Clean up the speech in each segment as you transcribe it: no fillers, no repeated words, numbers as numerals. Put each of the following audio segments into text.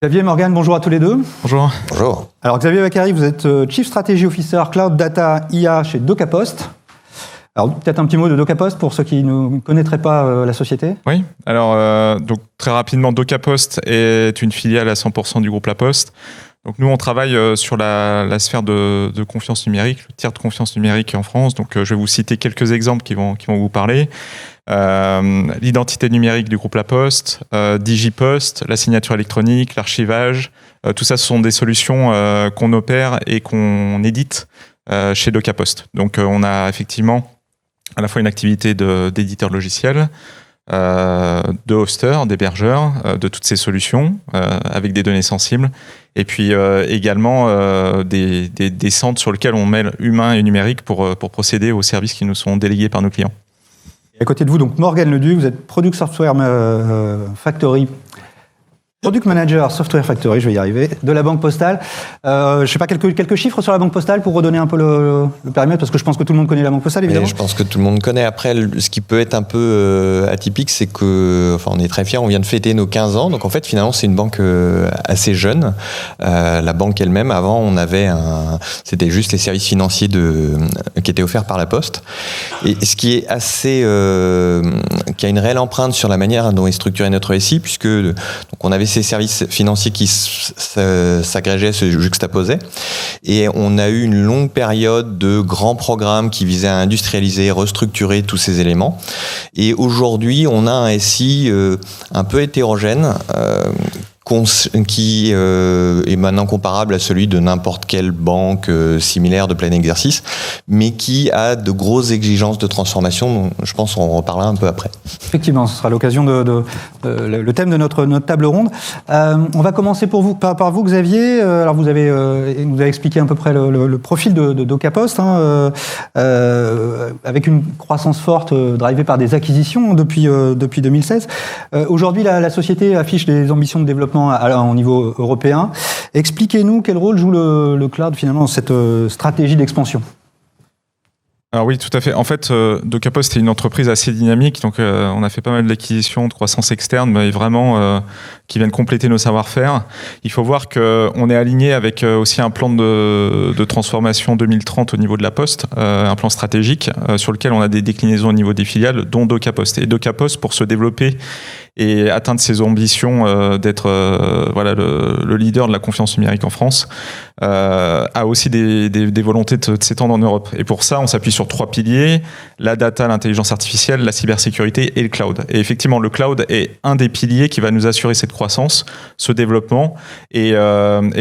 Xavier, Morgane, bonjour à tous les deux. Bonjour. Bonjour. Alors Xavier Vaccari, vous êtes Chief Strategy Officer Cloud Data IA chez DocaPost. Alors peut-être un petit mot de DocaPost pour ceux qui ne connaîtraient pas la société. Oui, alors donc très rapidement, DocaPost est une filiale à 100% du groupe La Poste. Donc nous, on travaille sur la sphère de confiance numérique, le tiers de confiance numérique en France. Donc je vais vous citer quelques exemples qui vont vous parler. L'identité numérique du groupe La Poste, DigiPost, la signature électronique, l'archivage, tout ça, ce sont des solutions qu'on opère et qu'on édite chez DocaPost. Donc on a effectivement à la fois une activité d'éditeur de logiciels, de hoster, d'hébergeur, de toutes ces solutions avec des données sensibles, et puis également des centres sur lesquels on mêle humain et numérique pour procéder aux services qui nous sont délégués par nos clients. Et à côté de vous, donc Morgane Leduc, vous êtes Product Software Factory. Product Manager Software Factory, je vais y arriver, de la Banque Postale. Je ne sais pas, quelques chiffres sur la Banque Postale pour redonner un peu le périmètre, parce que je pense que tout le monde connaît la Banque Postale, évidemment. Mais je pense que tout le monde connaît. Après, ce qui peut être un peu atypique, c'est que, on est très fiers, on vient de fêter nos 15 ans. Donc en fait, finalement, c'est une banque assez jeune. La banque elle-même, avant, c'était juste les services financiers qui étaient offerts par la Poste. Et ce qui est qui a une réelle empreinte sur la manière dont est structuré notre SI, puisque donc on avait ces services financiers qui s'agrégeaient, se juxtaposaient. Et on a eu une longue période de grands programmes qui visaient à industrialiser, restructurer tous ces éléments. Et aujourd'hui, on a un SI un peu hétérogène, qui est maintenant comparable à celui de n'importe quelle banque similaire de plein exercice, mais qui a de grosses exigences de transformation, dont je pense qu'on en reparlera un peu après. Effectivement, ce sera l'occasion le thème de notre table ronde. On va commencer par vous, Xavier. Alors vous nous avez expliqué à peu près le profil de DocaPost, avec une croissance forte drivée par des acquisitions depuis 2016. Aujourd'hui, la société affiche des ambitions de développement au niveau européen. Expliquez-nous quel rôle joue le cloud finalement dans cette stratégie d'expansion. Alors oui, tout à fait. En fait, DocaPost est une entreprise assez dynamique, donc on a fait pas mal d'acquisitions, de croissance externe, mais vraiment qui viennent compléter nos savoir-faire. Il faut voir qu'on est aligné avec aussi un plan de transformation 2030 au niveau de la Poste, un plan stratégique sur lequel on a des déclinaisons au niveau des filiales, dont DocaPost. Et DocaPost, pour se développer et atteindre ses ambitions d'être le leader de la confiance numérique en France, a aussi des volontés de s'étendre en Europe. Et pour ça, on s'appuie sur 3 piliers: la data, l'intelligence artificielle, la cybersécurité et le cloud. Et effectivement, le cloud est un des piliers qui va nous assurer cette croissance, ce développement. Et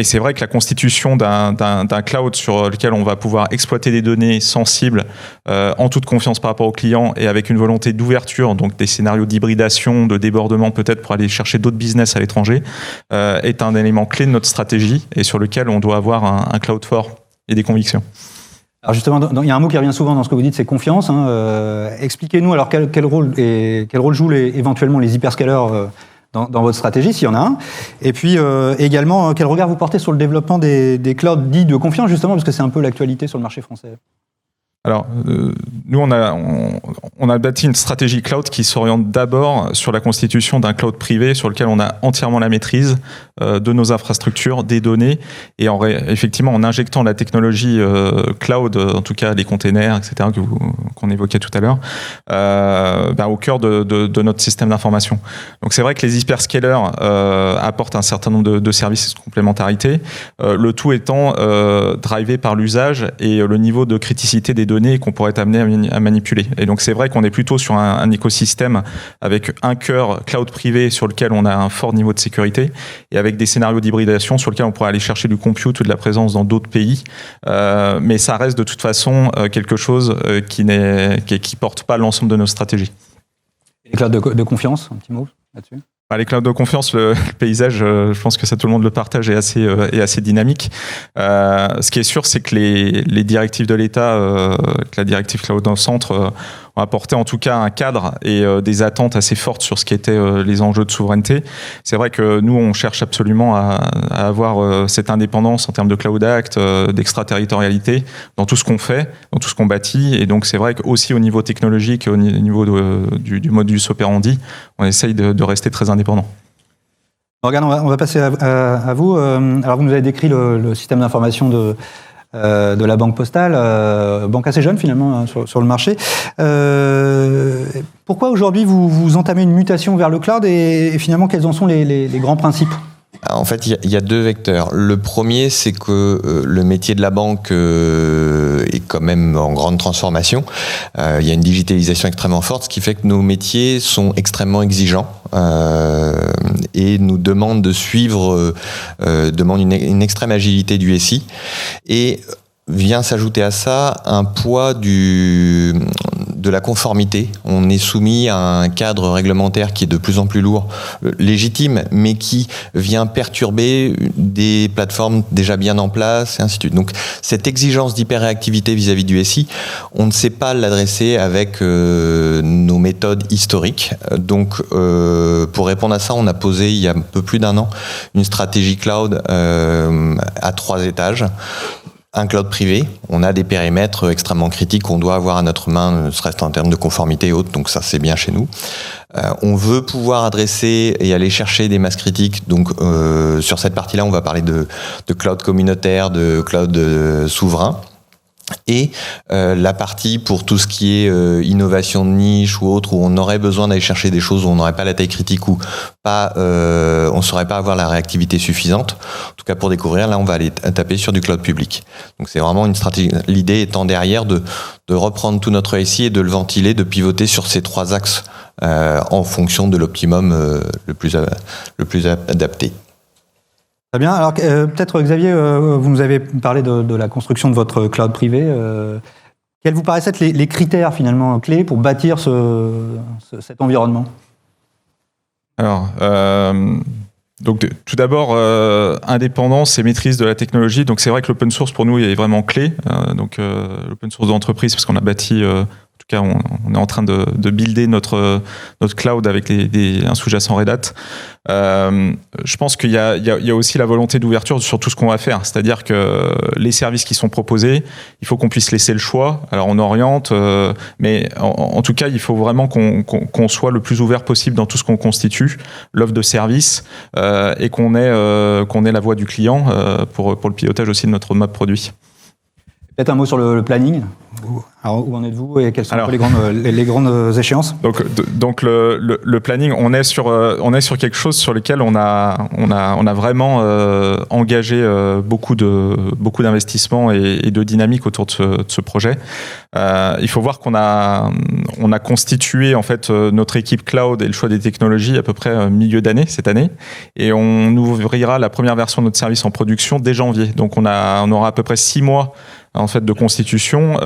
c'est vrai que la constitution d'un cloud sur lequel on va pouvoir exploiter des données sensibles en toute confiance par rapport aux clients et avec une volonté d'ouverture, donc des scénarios d'hybridation, de débordement peut-être pour aller chercher d'autres business à l'étranger, est un élément clé de notre stratégie et sur lequel on doit avoir un cloud fort et des convictions. Alors justement, il y a un mot qui revient souvent dans ce que vous dites, c'est confiance. Expliquez-nous alors quel rôle jouent éventuellement les hyperscalers dans votre stratégie, s'il y en a un. Et puis également, quel regard vous portez sur le développement des clouds dits de confiance, justement, parce que c'est un peu l'actualité sur le marché français. Alors, nous, on a bâti une stratégie cloud qui s'oriente d'abord sur la constitution d'un cloud privé sur lequel on a entièrement la maîtrise de nos infrastructures, des données, et effectivement, en injectant la technologie cloud, en tout cas les containers, etc., qu'on évoquait tout à l'heure, au cœur de notre système d'information. Donc, c'est vrai que les hyperscalers apportent un certain nombre de services et de complémentarité, le tout étant drivé par l'usage et le niveau de criticité des données qu'on pourrait être amené à manipuler. Et donc c'est vrai qu'on est plutôt sur un écosystème avec un cœur cloud privé sur lequel on a un fort niveau de sécurité et avec des scénarios d'hybridation sur lesquels on pourrait aller chercher du compute ou de la présence dans d'autres pays. Mais ça reste de toute façon quelque chose qui porte pas l'ensemble de nos stratégies. Et les clouds de confiance, un petit mot là-dessus? Les clouds de confiance, le paysage, je pense que ça tout le monde le partage, est assez dynamique. Ce qui est sûr, c'est que les directives de l'État, que la directive Cloud dans le centre, ont apporté en tout cas un cadre et des attentes assez fortes sur ce qui était les enjeux de souveraineté. C'est vrai que nous, on cherche absolument à avoir cette indépendance en termes de Cloud Act, d'extraterritorialité dans tout ce qu'on fait, dans tout ce qu'on bâtit. Et donc, c'est vrai qu'aussi au niveau technologique, au niveau du modus operandi, on essaye de rester très indépendant. Morgane, on va passer à vous. Alors, vous nous avez décrit le système d'information de la Banque Postale, banque assez jeune finalement hein, sur le marché. Pourquoi aujourd'hui vous entamez une mutation vers le cloud et finalement quels en sont les grands principes ? En fait, il y a deux vecteurs. Le premier, c'est que le métier de la banque est quand même en grande transformation. Il y a une digitalisation extrêmement forte, ce qui fait que nos métiers sont extrêmement exigeants et nous demandent de suivre, demandent une extrême agilité du SI. Et vient s'ajouter à ça un poids de la conformité. On est soumis à un cadre réglementaire qui est de plus en plus lourd, légitime, mais qui vient perturber des plateformes déjà bien en place, et ainsi de suite. Donc, cette exigence d'hyper-réactivité vis-à-vis du SI, on ne sait pas l'adresser avec nos méthodes historiques. Donc, pour répondre à ça, on a posé, il y a un peu plus d'1 an, une stratégie cloud à 3 étages. Un cloud privé, on a des périmètres extrêmement critiques qu'on doit avoir à notre main, ne serait-ce en termes de conformité et autres, donc ça c'est bien chez nous. On veut pouvoir adresser et aller chercher des masses critiques, donc sur cette partie-là on va parler de cloud communautaire, de cloud souverain. Et la partie pour tout ce qui est innovation de niche ou autre, où on aurait besoin d'aller chercher des choses où on n'aurait pas la taille critique ou pas, on ne saurait pas avoir la réactivité suffisante. En tout cas, pour découvrir, là, on va aller taper sur du cloud public. Donc, c'est vraiment une stratégie. L'idée étant derrière de reprendre tout notre SI et de le ventiler, de pivoter sur ces 3 axes en fonction de l'optimum le plus adapté. Très bien. Alors, peut-être, Xavier, vous nous avez parlé de la construction de votre cloud privé. Quels vous paraissent être les critères, finalement, clés pour bâtir cet environnement ? Alors, donc, tout d'abord, indépendance et maîtrise de la technologie. Donc, c'est vrai que l'open source, pour nous, est vraiment clé. Donc, l'open source d'entreprise, parce qu'on a bâti... En tout cas, on est en train de builder notre cloud avec un sous-jacent Red Hat. Je pense qu'il y a aussi la volonté d'ouverture sur tout ce qu'on va faire. C'est-à-dire que les services qui sont proposés, il faut qu'on puisse laisser le choix. Alors, on oriente, mais en tout cas, il faut vraiment qu'on soit le plus ouvert possible dans tout ce qu'on constitue, l'offre de service, et qu'on ait la voix du client pour le pilotage aussi de notre roadmap produit. Peut-être un mot sur le planning. Alors, où en êtes-vous et quelles sont les grandes échéances ? Donc le planning, on est sur quelque chose sur lequel on a vraiment engagé beaucoup d'investissements et de dynamique autour de ce projet. Il faut voir qu'on a constitué en fait notre équipe cloud et le choix des technologies à peu près milieu d'année cette année, et on ouvrira la première version de notre service en production dès janvier. Donc on aura à peu près 6 mois en fait de constitution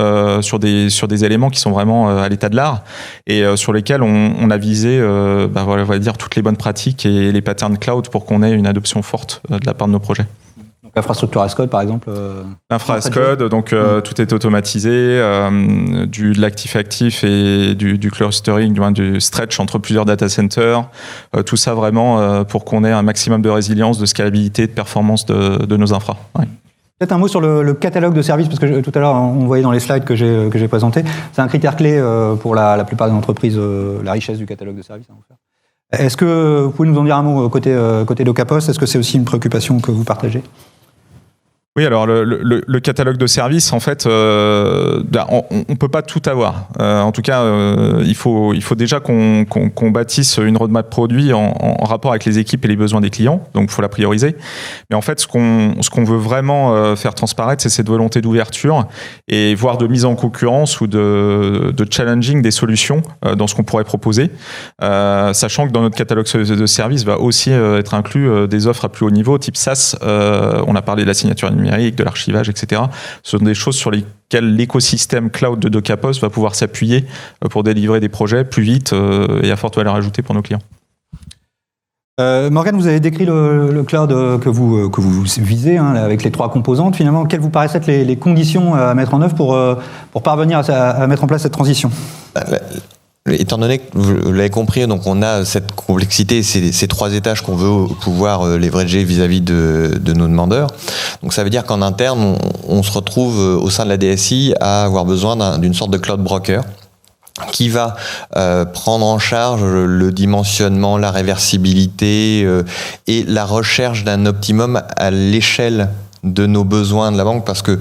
sur des éléments qui sont vraiment à l'état de l'art et sur lesquels on a visé on va dire toutes les bonnes pratiques et les patterns cloud pour qu'on ait une adoption forte de la part de nos projets. Donc l'infrastructure as code par exemple. Infra as code, donc tout est automatisé, de l'actif-actif et du clustering, du stretch entre plusieurs data centers, tout ça vraiment pour qu'on ait un maximum de résilience, de scalabilité, de performance de nos infras. Ouais. Peut-être un mot sur le catalogue de services, parce que tout à l'heure, on voyait dans les slides que j'ai présentés. C'est un critère clé pour la plupart des entreprises, la richesse du catalogue de services. Est-ce que vous pouvez nous en dire un mot côté Docapost ? Est-ce que c'est aussi une préoccupation que vous partagez ? Oui, alors le catalogue de services, en fait, on peut pas tout avoir. En tout cas, il faut déjà qu'on bâtisse une roadmap produit en rapport avec les équipes et les besoins des clients. Donc, il faut la prioriser. Mais en fait, ce qu'on veut vraiment faire transparaître, c'est cette volonté d'ouverture et voire de mise en concurrence ou de challenging des solutions dans ce qu'on pourrait proposer, sachant que dans notre catalogue de services va aussi être inclus des offres à plus haut niveau, type SaaS. On a parlé de la signature numérique, de l'archivage, etc. Ce sont des choses sur lesquelles l'écosystème cloud de Docapost va pouvoir s'appuyer pour délivrer des projets plus vite et à forte valeur ajoutée pour nos clients. Morgane, vous avez décrit le cloud que vous visez, avec les 3 composantes. Finalement, quelles vous paraissent être les conditions à mettre en œuvre pour parvenir à mettre en place cette transition ? Étant donné que vous l'avez compris, donc on a cette complexité, ces 3 étages qu'on veut pouvoir leverager vis-à-vis de nos demandeurs. Donc ça veut dire qu'en interne, on se retrouve au sein de la DSI à avoir besoin d'une sorte de cloud broker qui va prendre en charge le dimensionnement, la réversibilité et la recherche d'un optimum à l'échelle de nos besoins de la banque, parce que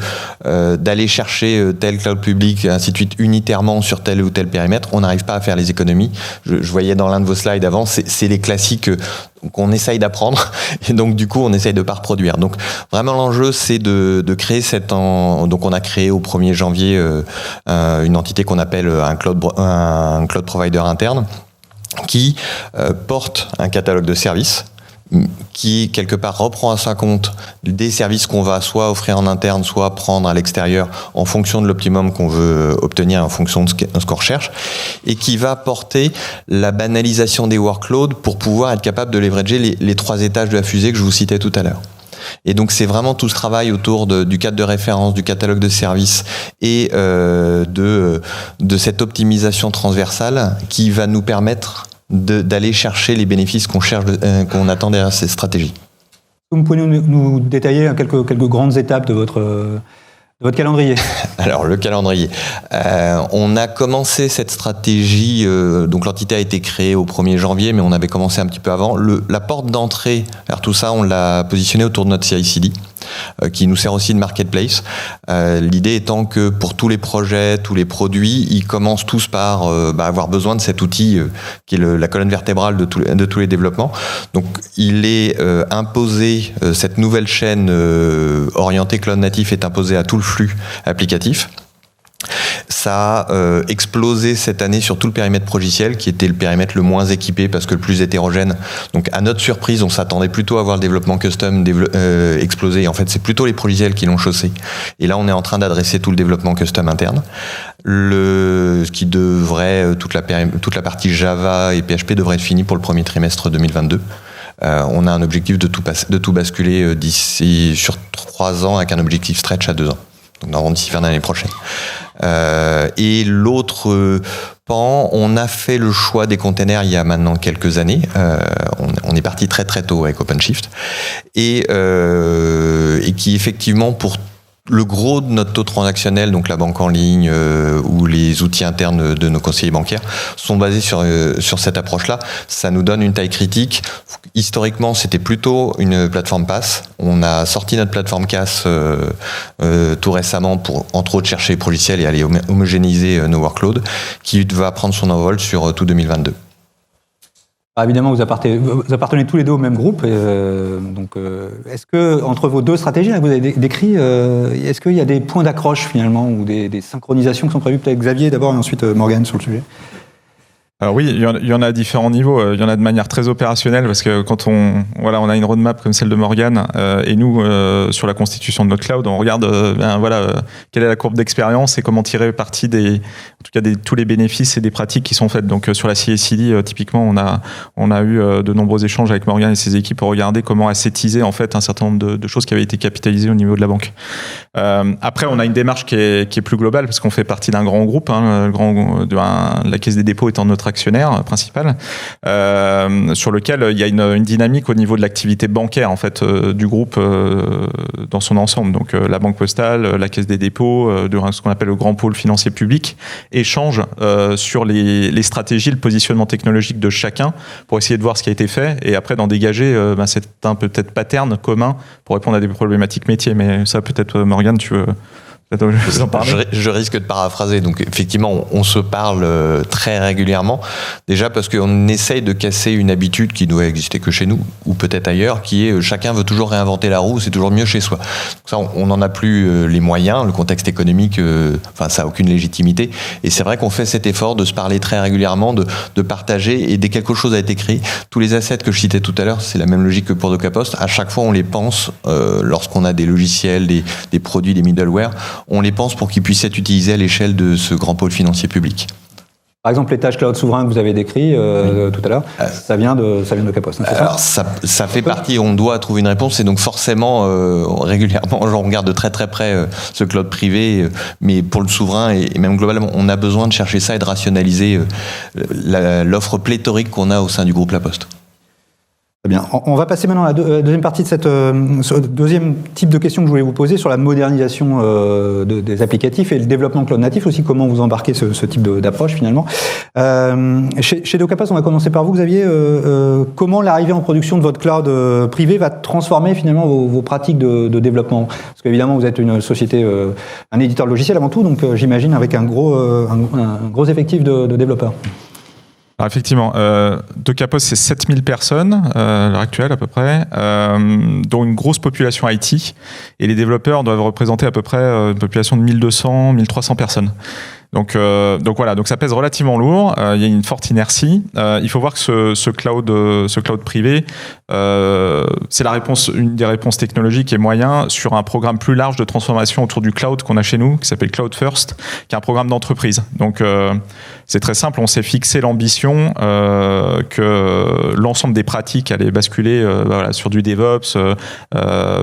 d'aller chercher tel cloud public et ainsi de suite unitairement sur tel ou tel périmètre, on n'arrive pas à faire les économies. Je voyais dans l'un de vos slides avant, c'est les classiques qu'on essaye d'apprendre et donc du coup on essaye de pas reproduire. Donc vraiment l'enjeu c'est de créer donc on a créé au 1er janvier une entité qu'on appelle un cloud provider interne qui porte un catalogue de services qui quelque part reprend à son compte des services qu'on va soit offrir en interne, soit prendre à l'extérieur en fonction de l'optimum qu'on veut obtenir, en fonction de ce qu'on recherche, et qui va porter la banalisation des workloads pour pouvoir être capable de leverager les 3 étages de la fusée que je vous citais tout à l'heure. Et donc c'est vraiment tout ce travail autour du cadre de référence, du catalogue de services et de cette optimisation transversale qui va nous permettre d'aller chercher les bénéfices qu'on attend derrière ces stratégies. Vous pouvez nous détailler quelques grandes étapes de votre calendrier? Alors, le calendrier. On a commencé cette stratégie, donc l'entité a été créée au 1er janvier, mais on avait commencé un petit peu avant. La porte d'entrée vers tout ça, on l'a positionné autour de notre CI/CD, qui nous sert aussi de marketplace. L'idée étant que pour tous les projets, tous les produits, ils commencent tous par avoir besoin de cet outil qui est la colonne vertébrale de tous les développements. Donc, il est imposé, cette nouvelle chaîne orientée cloud natif est imposée à tout le flux applicatif. Ça a explosé cette année sur tout le périmètre progiciel, qui était le périmètre le moins équipé parce que le plus hétérogène. Donc à notre surprise, on s'attendait plutôt à voir le développement custom exploser. En fait, c'est plutôt les progiciels qui l'ont chaussé. Et là, on est en train d'adresser tout le développement custom interne. Ce qui devrait, toute la partie Java et PHP devrait être fini pour le premier trimestre 2022. On a un objectif de tout basculer sur 3 ans avec un objectif stretch à 2 ans. Donc d'ici fin d'année prochaine. Et l'autre pan, on a fait le choix des containers il y a maintenant quelques années. On est parti très très tôt avec OpenShift et qui effectivement pour le gros de notre taux transactionnel, donc la banque en ligne ou les outils internes de nos conseillers bancaires, sont basés sur cette approche-là. Ça nous donne une taille critique. Historiquement, c'était plutôt une plateforme PaaS. On a sorti notre plateforme CaaS tout récemment pour, entre autres, chercher les progiciels et aller homogénéiser nos workloads, qui va prendre son envol sur tout 2022. Évidemment, vous appartenez tous les deux au même groupe. Est-ce que entre vos 2 stratégies que vous avez décrites, est-ce qu'il y a des points d'accroche finalement ou des synchronisations qui sont prévues, peut-être Xavier d'abord et ensuite Morgane sur le sujet? Alors oui, il y en a à différents niveaux. Il y en a de manière très opérationnelle parce que quand on a une roadmap comme celle de Morgane et nous sur la constitution de notre cloud, on regarde quelle est la courbe d'expérience et comment tirer parti tous les bénéfices et des pratiques qui sont faites. Donc sur la CI/CD, typiquement, on a eu de nombreux échanges avec Morgane et ses équipes pour regarder comment assettiser en fait un certain nombre de choses qui avaient été capitalisées au niveau de la banque. Après, on a une démarche qui est plus globale parce qu'on fait partie d'un grand groupe, la Caisse des dépôts étant notre actionnaire principal, sur lequel il y a une dynamique au niveau de l'activité bancaire en fait du groupe dans son ensemble. Donc la Banque Postale, la Caisse des dépôts, ce qu'on appelle le grand pôle financier public, échangent sur les stratégies, le positionnement technologique de chacun pour essayer de voir ce qui a été fait et après d'en dégager un peut-être pattern commun pour répondre à des problématiques métiers. Mais ça peut-être Morgane, tu veux... Je risque de paraphraser. Donc effectivement, on se parle très régulièrement. Déjà parce qu'on essaye de casser une habitude qui doit exister que chez nous ou peut-être ailleurs, qui est chacun veut toujours réinventer la roue, c'est toujours mieux chez soi. Donc ça, on n'en a plus les moyens. Le contexte économique, ça a aucune légitimité. Et c'est vrai qu'on fait cet effort de se parler très régulièrement, de partager. Et dès que quelque chose a été créé, tous les assets que je citais tout à l'heure, c'est la même logique que pour DocaPost. À chaque fois, on les pense lorsqu'on a des logiciels, des produits, des middleware. On les pense pour qu'ils puissent être utilisés à l'échelle de ce grand pôle financier public. Par exemple, les tâches cloud souverain que vous avez décrit tout à l'heure, ça vient de DocaPost. Alors ça fait partie, on doit trouver une réponse et donc forcément, régulièrement, on regarde de très très près ce cloud privé, mais pour le souverain et même globalement, on a besoin de chercher ça et de rationaliser l'offre pléthorique qu'on a au sein du groupe La Poste. Très bien. On va passer maintenant à la deuxième partie de ce deuxième type de question que je voulais vous poser sur la modernisation des applicatifs et le développement cloud natif aussi, comment vous embarquez ce type d'approche finalement. Chez Docapos, on va commencer par vous, Xavier. Comment l'arrivée en production de votre cloud privé va transformer finalement vos pratiques de développement? Parce qu'évidemment, vous êtes une société, un éditeur de logiciel avant tout, donc j'imagine avec un gros effectif de développeurs. Alors effectivement, Docapos, c'est 7000 personnes à l'heure actuelle à peu près, dont une grosse population IT, et les développeurs doivent représenter à peu près une population de 1200, 1300 personnes. Donc voilà, donc ça pèse relativement lourd. Il y a une forte inertie. Il faut voir que ce cloud privé, c'est une des réponses technologiques et moyens sur un programme plus large de transformation autour du cloud qu'on a chez nous, qui s'appelle Cloud First, qui est un programme d'entreprise. Donc c'est très simple. On s'est fixé l'ambition que l'ensemble des pratiques allait basculer sur du DevOps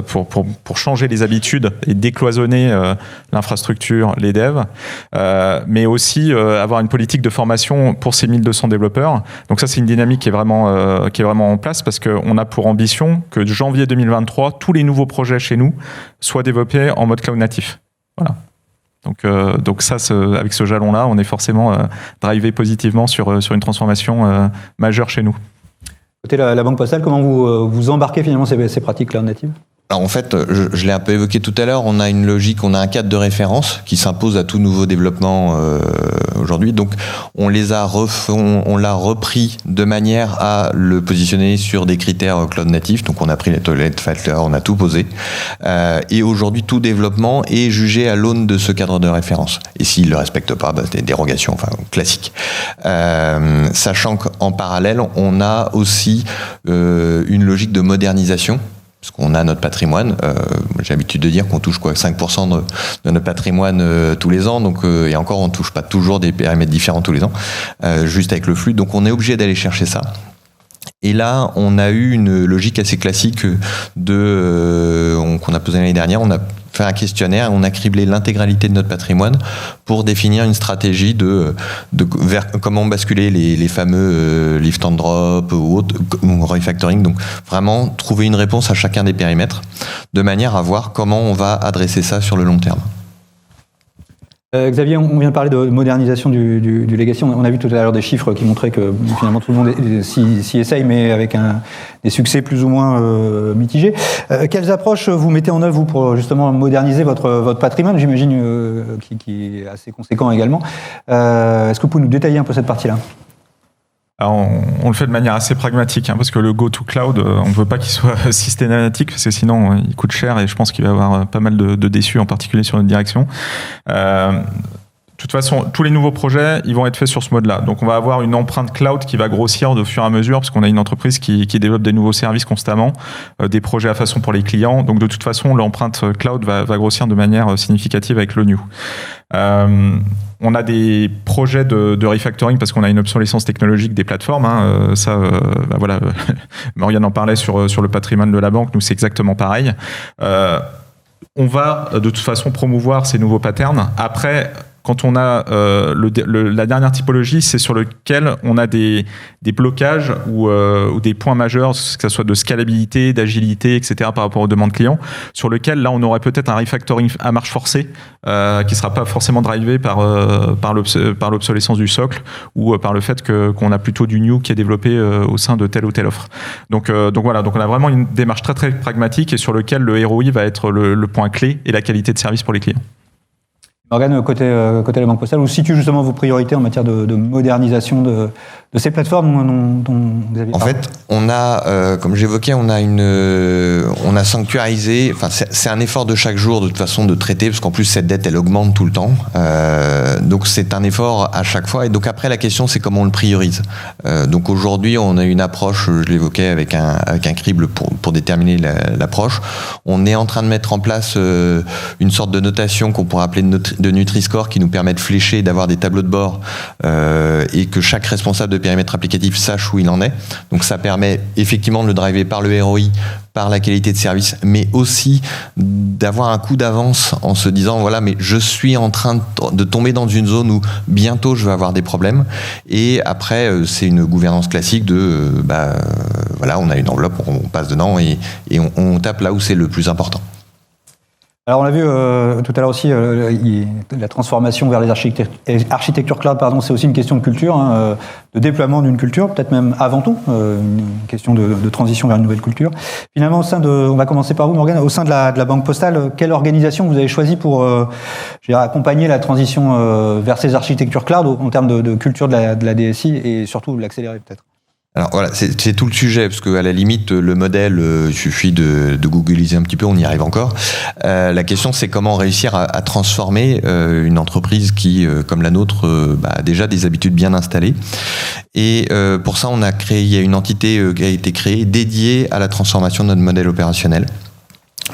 pour changer les habitudes et décloisonner l'infrastructure, les devs. Mais aussi avoir une politique de formation pour ces 1200 développeurs. Donc ça, c'est une dynamique qui est vraiment en place parce qu'on a pour ambition que de janvier 2023, tous les nouveaux projets chez nous soient développés en mode cloud natif. Voilà. Donc ça, avec ce jalon-là, on est forcément drivé positivement sur une transformation majeure chez nous. Côté la Banque Postale, comment vous embarquez finalement ces pratiques cloud natives? Alors en fait, je l'ai un peu évoqué tout à l'heure, on a une logique, on a un cadre de référence qui s'impose à tout nouveau développement aujourd'hui. Donc on l'a repris de manière à le positionner sur des critères cloud natifs. Donc on a pris les toilettes facteurs, on a tout posé. Et aujourd'hui, tout développement est jugé à l'aune de ce cadre de référence. Et s'il ne le respecte pas, c'est des dérogations, enfin classiques. Sachant qu'en parallèle, on a aussi une logique de modernisation. Parce qu'on a notre patrimoine, j'ai l'habitude de dire qu'on touche 5% de notre patrimoine tous les ans, donc, et encore on ne touche pas toujours des périmètres différents tous les ans, juste avec le flux, donc on est obligé d'aller chercher ça. Et là, on a eu une logique assez classique qu'on a posée l'année dernière. On a fait un questionnaire et on a criblé l'intégralité de notre patrimoine pour définir une stratégie vers comment basculer les fameux lift and drop ou refactoring. Donc vraiment trouver une réponse à chacun des périmètres de manière à voir comment on va adresser ça sur le long terme. Xavier, on vient de parler de modernisation du legacy. On a vu tout à l'heure des chiffres qui montraient que finalement tout le monde s'y essaye, mais avec des succès plus ou moins mitigés. Quelles approches vous mettez en œuvre vous, pour justement moderniser votre patrimoine, j'imagine, qui est assez conséquent également. Est-ce que vous pouvez nous détailler un peu cette partie-là ? Alors on le fait de manière assez pragmatique, parce que le go to cloud, on ne veut pas qu'il soit systématique, parce que sinon il coûte cher et je pense qu'il va y avoir pas mal de déçus, en particulier sur notre direction. De toute façon, tous les nouveaux projets, ils vont être faits sur ce mode-là. Donc on va avoir une empreinte cloud qui va grossir de fur et à mesure, parce qu'on a une entreprise qui développe des nouveaux services constamment, des projets à façon pour les clients. Donc de toute façon, l'empreinte cloud va grossir de manière significative avec le new. On a des projets de refactoring parce qu'on a une obsolescence technologique des plateformes. Voilà, Morgane en parlait sur le patrimoine de la banque. Nous, c'est exactement pareil. On va de toute façon promouvoir ces nouveaux patterns. Après, quand on a la dernière typologie, c'est sur lequel on a des blocages ou des points majeurs, que ce soit de scalabilité, d'agilité, etc., par rapport aux demandes clients, sur lequel, là, on aurait peut-être un refactoring à marche forcée qui ne sera pas forcément drivé par l'obsolescence du socle ou par le fait qu'on a plutôt du new qui est développé au sein de telle ou telle offre. Donc voilà, donc on a vraiment une démarche très, très pragmatique et sur lequel le ROI va être le point clé et la qualité de service pour les clients. Morgane, côté la Banque Postale, où situent justement vos priorités en matière de modernisation de ces plateformes dont vous avez parlé? En fait, on a, comme j'évoquais, on a sanctuarisé, enfin c'est un effort de chaque jour de toute façon de traiter, parce qu'en plus cette dette elle augmente tout le temps, donc c'est un effort à chaque fois, et donc après la question c'est comment on le priorise. Donc aujourd'hui on a une approche, je l'évoquais avec un crible pour déterminer l'approche. On est en train de mettre en place une sorte de notation qu'on pourrait appeler de Nutri-Score qui nous permet de flécher, d'avoir des tableaux de bord et que chaque responsable de périmètre applicatif sache où il en est. Donc ça permet effectivement de le driver par le ROI, par la qualité de service, mais aussi d'avoir un coup d'avance en se disant voilà, mais je suis en train de tomber dans une zone où bientôt je vais avoir des problèmes. Et après, c'est une gouvernance classique de voilà, on a une enveloppe, on passe dedans et on tape là où c'est le plus important. Alors on l'a vu tout à l'heure aussi, la transformation vers les architectures cloud, c'est aussi une question de culture, de déploiement d'une culture, peut-être même avant tout, une question de transition vers une nouvelle culture. Finalement, on va commencer par vous, Morgane, au sein de la Banque Postale, quelle organisation vous avez choisi pour accompagner la transition vers ces architectures cloud en termes de culture de la DSI et surtout l'accélérer peut-être? Alors voilà, c'est tout le sujet, parce qu'à la limite, le modèle, il suffit de googliser un petit peu, on y arrive encore. La question, c'est comment réussir à transformer une entreprise qui, comme la nôtre, a déjà des habitudes bien installées. Et pour ça, il y a une entité qui a été créée dédiée à la transformation de notre modèle opérationnel.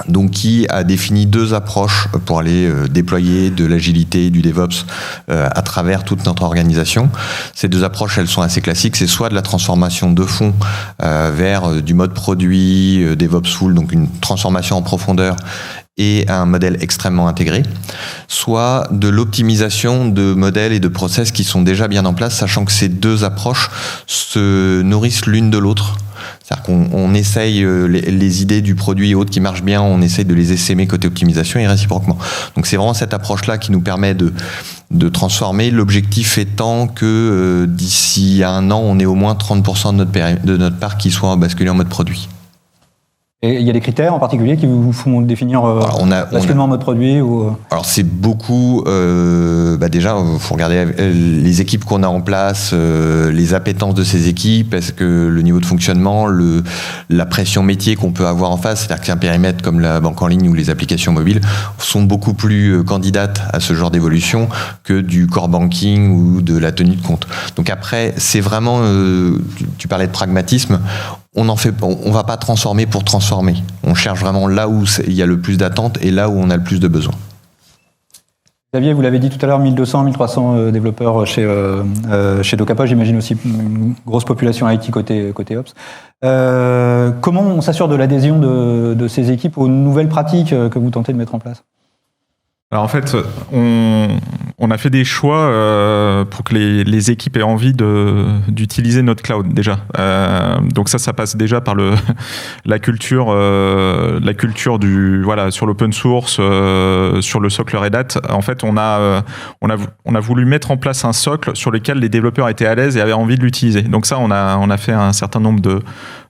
Donc qui a défini 2 approches pour aller déployer de l'agilité, du DevOps à travers toute notre organisation. Ces 2 approches, elles sont assez classiques. C'est soit de la transformation de fond vers du mode produit, DevOps full, donc une transformation en profondeur et un modèle extrêmement intégré, soit de l'optimisation de modèles et de process qui sont déjà bien en place, sachant que ces 2 approches se nourrissent l'une de l'autre. C'est-à-dire qu'on essaye les idées du produit et autres qui marchent bien, on essaye de les essaimer côté optimisation et réciproquement. Donc c'est vraiment cette approche-là qui nous permet de transformer, l'objectif étant que d'ici 1 an, on ait au moins 30% de notre parc qui soit basculé en mode produit. Et il y a des critères en particulier qui vous font définir basculement en mode produit ou... Alors c'est beaucoup... déjà, il faut regarder les équipes qu'on a en place, les appétences de ces équipes, est-ce que le niveau de fonctionnement, la pression métier qu'on peut avoir en face, c'est-à-dire qu'un périmètre comme la banque en ligne ou les applications mobiles sont beaucoup plus candidates à ce genre d'évolution que du core banking ou de la tenue de compte. Donc après, c'est vraiment... tu parlais de pragmatisme. On va pas transformer pour transformer. On cherche vraiment là où il y a le plus d'attentes et là où on a le plus de besoins. Xavier, vous l'avez dit tout à l'heure, 1200, 1300 développeurs chez Docapos, j'imagine aussi une grosse population IT côté Ops. Comment on s'assure de l'adhésion de ces équipes aux nouvelles pratiques que vous tentez de mettre en place ? Alors en fait, on a fait des choix pour que les équipes aient envie d'utiliser notre cloud déjà. Donc ça passe déjà par la culture sur l'open source, sur le socle Red Hat. En fait, on a voulu mettre en place un socle sur lequel les développeurs étaient à l'aise et avaient envie de l'utiliser. Donc ça, on a fait un certain nombre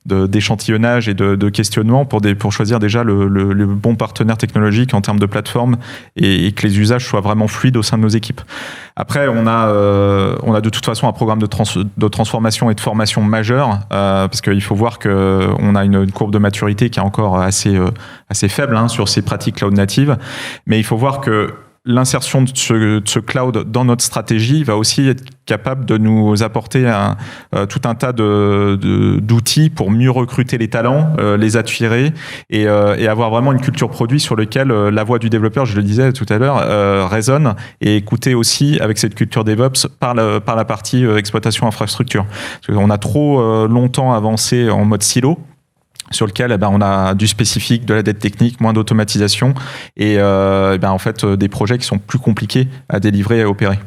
d'échantillonnage et de questionnement pour choisir déjà le bon partenaire technologique en termes de plateforme et que les usages soient vraiment fluides au sein de nos équipes. Après, on a de toute façon un programme de transformation et de formation majeur parce qu'il faut voir qu'on a une courbe de maturité qui est encore assez faible sur ces pratiques cloud natives, mais il faut voir que l'insertion de ce cloud dans notre stratégie va aussi être capable de nous apporter tout un tas d'outils pour mieux recruter les talents, les attirer et avoir vraiment une culture produit sur laquelle la voix du développeur, je le disais tout à l'heure, résonne et écouter aussi avec cette culture DevOps par la partie exploitation infrastructure. Parce qu'on a trop longtemps avancé en mode silo, sur lequel on a du spécifique, de la dette technique, moins d'automatisation et en fait des projets qui sont plus compliqués à délivrer et à opérer.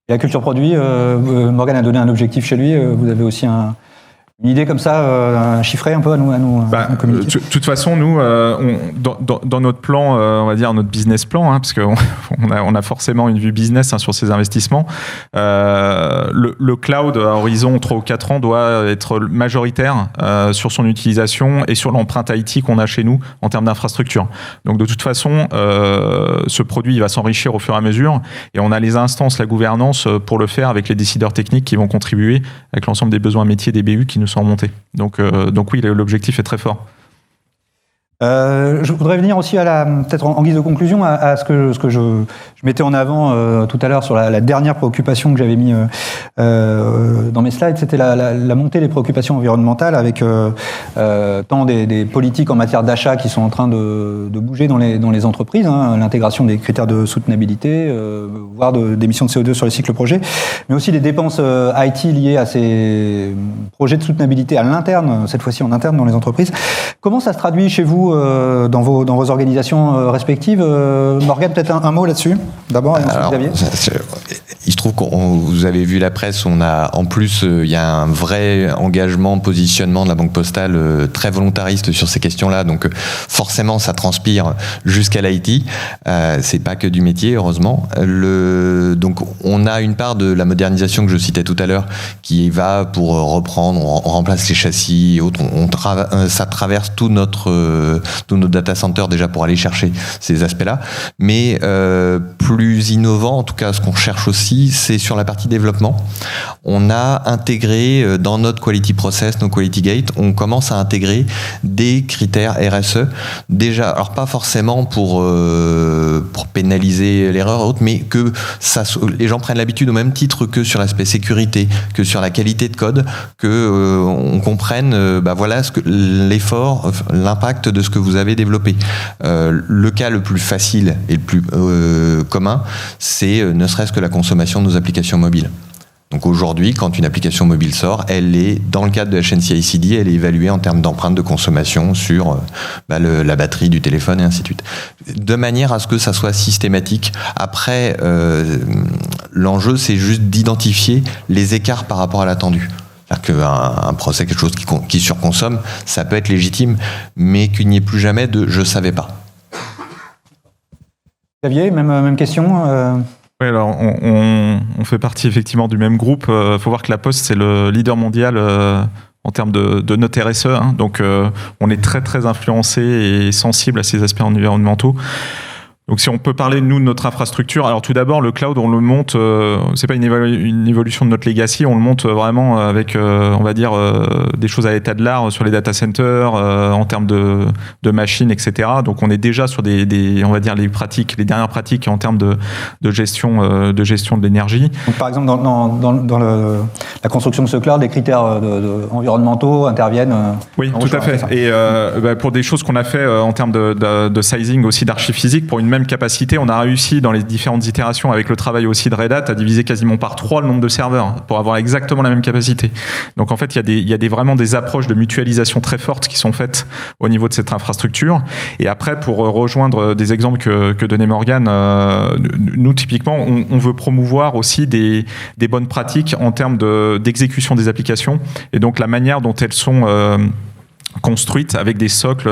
Et la culture produit, Morgane a donné un objectif chez lui, vous avez aussi une idée comme ça, chiffrée un peu à nous communiquer. De toute façon, nous, dans notre plan, on va dire notre business plan, parce qu'on a forcément une vue business sur ces investissements, le cloud à horizon 3 ou 4 ans doit être majoritaire sur son utilisation et sur l'empreinte IT qu'on a chez nous en termes d'infrastructure. Donc de toute façon, ce produit il va s'enrichir au fur et à mesure et on a les instances, la gouvernance pour le faire avec les décideurs techniques qui vont contribuer avec l'ensemble des besoins métiers des BU qui nous sont remontés. Donc oui, l'objectif est très fort. Je voudrais venir aussi peut-être en guise de conclusion à ce que je mettais en avant tout à l'heure sur la dernière préoccupation que j'avais mis dans mes slides, c'était la montée des préoccupations environnementales avec tant des politiques en matière d'achat qui sont en train de bouger dans les entreprises, hein, l'intégration des critères de soutenabilité, voire d'émissions de CO2 sur les cycles projets, mais aussi des dépenses IT liées à ces projets de soutenabilité à l'interne, cette fois-ci en interne dans les entreprises. Comment ça se traduit chez vous dans vos organisations respectives? Morgane, peut-être un mot là-dessus, d'abord, et ensuite Xavier. Il se trouve vous avez vu la presse, on a en plus il y a un vrai engagement, positionnement de la Banque Postale très volontariste sur ces questions-là, donc forcément ça transpire jusqu'à l'IT. C'est pas que du métier, heureusement. Donc on a une part de la modernisation que je citais tout à l'heure qui va pour reprendre, on remplace les châssis et autres, ça traverse tous nos data centers déjà pour aller chercher ces aspects-là, mais plus innovant, en tout cas ce qu'on cherche aussi, c'est sur la partie développement. On a intégré dans notre quality process, nos quality gates, on commence à intégrer des critères RSE, déjà, alors pas forcément pour pénaliser l'erreur ou autre, mais que les gens prennent l'habitude au même titre que sur l'aspect sécurité, que sur la qualité de code, que on comprenne voilà l'effort, l'impact de ce que vous avez développé. Le cas le plus facile et le plus commun, c'est ne serait-ce que la consommation de nos applications mobiles. Donc aujourd'hui, quand une application mobile sort, elle est, dans le cadre de la chaîne CI/CD, elle est évaluée en termes d'empreinte de consommation sur la batterie du téléphone et ainsi de suite. De manière à ce que ça soit systématique. Après, l'enjeu, c'est juste d'identifier les écarts par rapport à l'attendu. C'est-à-dire qu'un procès, quelque chose qui surconsomme, ça peut être légitime, mais qu'il n'y ait plus jamais de « je savais pas ». Xavier, même question Oui, alors on fait partie effectivement du même groupe. Il faut voir que La Poste, c'est le leader mondial en termes de notes RSE. Hein. Donc on est très très influencé et sensible à ces aspects environnementaux. Donc si on peut parler, nous, de notre infrastructure, alors tout d'abord, le cloud, on le monte, c'est pas une évolution de notre legacy, on le monte vraiment avec, on va dire, des choses à l'état de l'art sur les data centers, en termes de machines, etc. Donc on est déjà sur on va dire, les dernières pratiques en termes de gestion de l'énergie. Donc par exemple, dans la construction de ce cloud, les critères environnementaux interviennent Oui, tout à fait. Et pour des choses qu'on a fait en termes de sizing aussi d'archiphysique, pour une même capacité, on a réussi dans les différentes itérations avec le travail aussi de Red Hat à diviser quasiment par 3 le nombre de serveurs pour avoir exactement la même capacité. Donc en fait, il y a vraiment des approches de mutualisation très fortes qui sont faites au niveau de cette infrastructure. Et après, pour rejoindre des exemples que donnait Morgane, nous typiquement, on veut promouvoir aussi des bonnes pratiques en termes d'exécution des applications et donc la manière dont elles sont construites avec des socles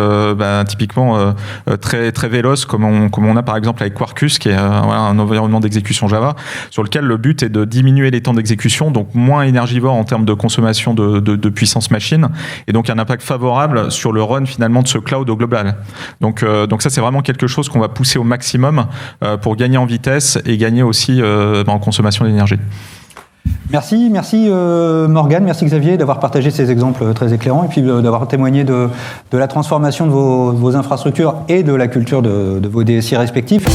typiquement très très véloces comme on a par exemple avec Quarkus qui est un environnement d'exécution Java sur lequel le but est de diminuer les temps d'exécution, donc moins énergivore en termes de consommation de puissance machine et donc un impact favorable sur le run finalement de ce cloud au global. Donc ça c'est vraiment quelque chose qu'on va pousser au maximum pour gagner en vitesse et gagner aussi en consommation d'énergie. Merci Morgane, merci Xavier d'avoir partagé ces exemples très éclairants et puis d'avoir témoigné de la transformation de vos infrastructures et de la culture de vos DSI respectifs.